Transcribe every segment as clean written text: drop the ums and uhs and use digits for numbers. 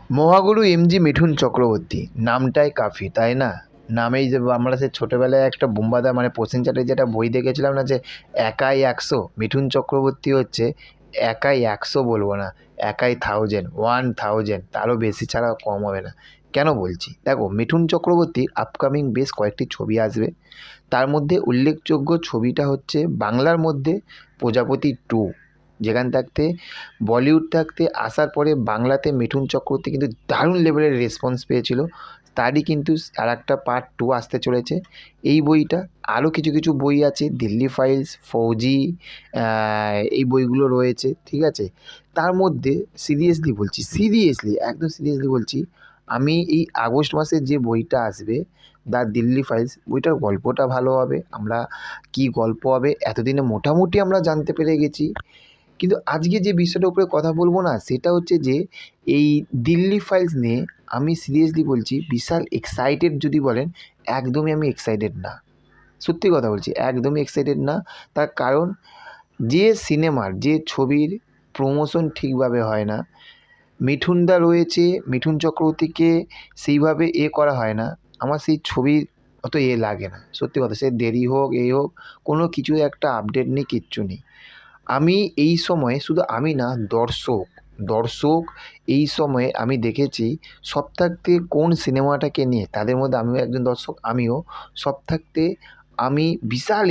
Mahaguru MG Mithun Chakraborty নামটাই কাফি, তাই না? নামেই যে আমরা সে ছোটোবেলায় একটা বোম্বাদা মানে প্রসেন চ্যাটার্জি যেটা বই দেখেছিলাম না, যে একাই 100, মিঠুন চক্রবর্তী হচ্ছে একাই 100 বলবো না, একাই 1000, তারও বেশি ছাড়া কম হবে না। কেন বলছি, দেখো মিঠুন চক্রবর্তীর আপকামিং বেশ কয়েকটি ছবি আসবে। তার মধ্যে উল্লেখযোগ্য ছবিটা হচ্ছে বাংলার মধ্যে প্রজাপতি 2, যেখান থাকতে বলিউড থাকতে আসার পরে বাংলাতে মিঠুন চক্রবর্তী কিন্তু দারুণ লেভেলের রেসপন্স পেয়েছিল। তারই কিন্তু আর একটা পার্ট 2 আসতে চলেছে এই বইটা। আরও কিছু কিছু বই আছে, দিল্লি ফাইলস, ফৌজি, এই বইগুলো রয়েছে, ঠিক আছে। তার মধ্যে সিরিয়াসলি বলছি, একদম সিরিয়াসলি বলছি, আমি এই আগস্ট মাসে যে বইটা আসবে দ্য দিল্লি ফাইলস, বইটার গল্পটা ভালো হবে। আমরা কি গল্প হবে এতদিনে মোটামুটি আমরা জানতে পেরে গেছি, কিন্তু আজকে যে বিষয়টার উপরে কথা বলবো না, সেটা হচ্ছে যে এই দিল্লি ফাইলস নিয়ে আমি সিরিয়াসলি বলছি বিশাল এক্সাইটেড। যদি বলেন, একদমই আমি এক্সাইটেড না, সত্যি কথা বলছি, একদমই এক্সাইটেড না। তার কারণ যে সিনেমার, যে ছবির প্রমোশন ঠিকভাবে হয় না, মিঠুনদা রয়েছে, মিঠুন চক্রবর্তীকে সেইভাবে করা হয় না, আমার সেই ছবির অত লাগে না, সত্যি কথা। সে দেরি হোক, এই হোক, কোনো কিছু একটা আপডেট নেই, কিচ্ছু নেই। আমি এই সময়ে, শুধু আমি না, দর্শক এই সময়ে আমি দেখেছি সব থাকতে কোন সিনেমাটাকে নিয়ে, তাদের মধ্যে আমিও একজন দর্শক, সব থাকতে আমি বিশাল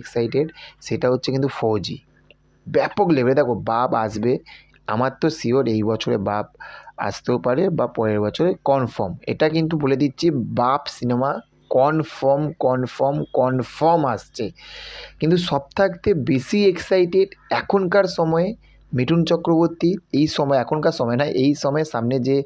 এক্সাইটেড, সেটা হচ্ছে কিন্তু ফৌজি। ব্যাপক লেভেলে দেখো বাপ আসবে, আমার তো শিওর এই বছরে বাপ আসতেও পারে বা পরের বছরে কনফার্ম, এটা কিন্তু বলে দিচ্ছি, বাপ সিনেমা কনফার্ম আসছে। কিন্তু সব থাকতে বেশি এক্সাইটেড এখনকার সময়ে মিঠুন চক্রবর্তী, এই সময়, এখনকার সময় না, এই সময় সামনে যে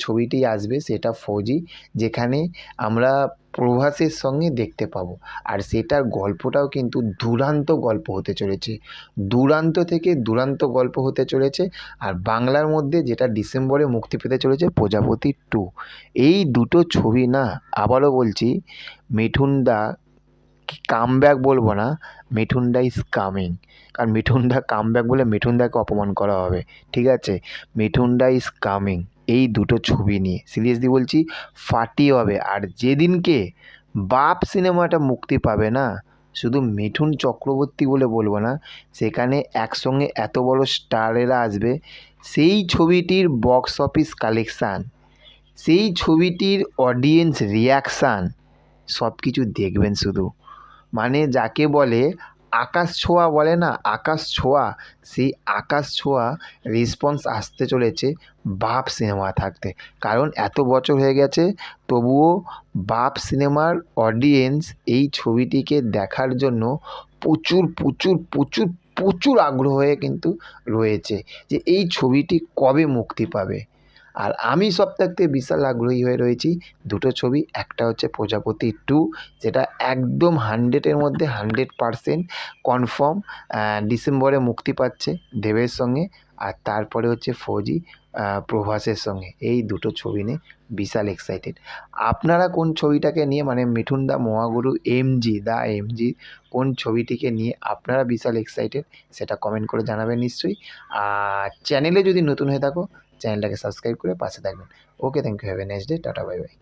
ছবিটি আসবে সেটা ফৌজি, যেখানে আমরা প্রভাসের সঙ্গে দেখতে পাবো। আর সেটার গল্পটাও কিন্তু দুরান্ত গল্প হতে চলেছে, দুরান্ত থেকে দুরান্ত গল্প হতে চলেছে। আর বাংলার মধ্যে যেটা ডিসেম্বরে মুক্তি পেতে চলেছে প্রজাপতি 2, এই দুটো ছবি না, আবারও বলছি, মিঠুনদা কামব্যাক বলবো না, মিঠুনদা ইজ কামিং। কারণ মিঠুনদা কামব্যাক বলে মিঠুনদাকে অপমান করা হবে, ঠিক আছে। মিঠুনদা ইজ কামিং, এই দুটো ছবি নিয়ে সিরিয়াসলি বলছি, ফাটিয়ে হবে। আর যেদিনকে বাপ সিনেমাটা মুক্তি পাবে না, শুধু মিঠুন চক্রবর্তী বলে বলবো না, সেখানে একসঙ্গে এত বড় স্টারেরা আসবে, সেই ছবিটির বক্স অফিস কালেকশান, সেই ছবিটির অডিয়েন্স রিয়াকশান, সব কিছু দেখবেন শুধু। মানে যাকে বলে আকাশ ছোঁয়া, বলে না আকাশ ছোঁয়া, সেই আকাশ ছোঁয়া রেসপন্স আসতে চলেছে বাপ সিনেমা থাকতে। কারণ এত বছর হয়ে গেছে, তবুও বাপ সিনেমার অডিয়েন্স এই ছবিটিকে দেখার জন্য প্রচুর প্রচুর প্রচুর প্রচুর আগ্রহ হয়ে কিন্তু রয়েছে, যে এই ছবিটি কবে মুক্তি পাবে। আর আমি সব থাকতে বিশাল আগ্রহী হয়ে রয়েছি দুটো ছবি, একটা হচ্ছে প্রজাপতি 2, যেটা একদম 100-এর মধ্যে 100% কনফার্ম ডিসেম্বরে মুক্তি পাচ্ছে দেবের সঙ্গে। আর তারপরে হচ্ছে ফৌজি প্রভাসের সঙ্গে, এই দুটো ছবি নিয়ে বিশাল এক্সাইটেড। আপনারা কোন ছবিটাকে নিয়ে, মানে মিঠুন দা মহাগুরু এমজি কোন ছবিটিকে নিয়ে আপনারা বিশাল এক্সাইটেড, সেটা কমেন্ট করে জানাবেন নিশ্চয়ই। আর চ্যানেলে যদি নতুন হয়ে থাকো, চ্যানেলটাকে সাবস্ক্রাইব করে পাশে থাকবেন। Okay, thank you, have a nice day, tata, bye by.